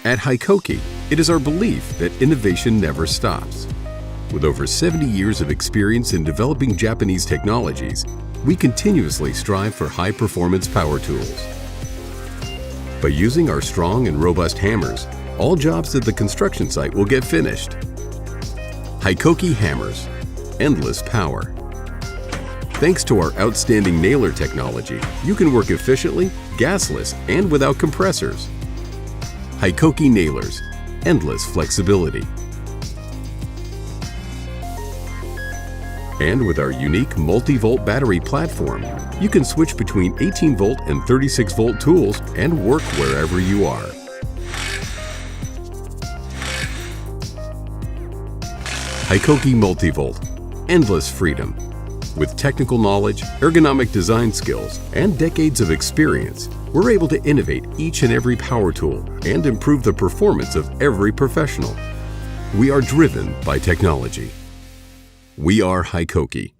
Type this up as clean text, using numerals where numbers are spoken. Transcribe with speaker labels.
Speaker 1: At HiKOKI, it is our belief that innovation never stops. With over 70 years of experience in developing Japanese technologies, we continuously strive for high-performance power tools. By using our strong and robust hammers, all jobs at the construction site will get finished. HiKOKI hammers, endless power. Thanks to our outstanding nailer technology, you can work efficiently, gasless, and without compressors. HiKOKI nailers, endless flexibility. And with our unique multi-volt battery platform, you can switch between 18-volt and 36-volt tools and work wherever you are. HiKOKI Multi-Volt, endless freedom. With technical knowledge, ergonomic design skills, and decades of experience, we're able to innovate each and every power tool and improve the performance of every professional. We are driven by technology. We are HiKOKI.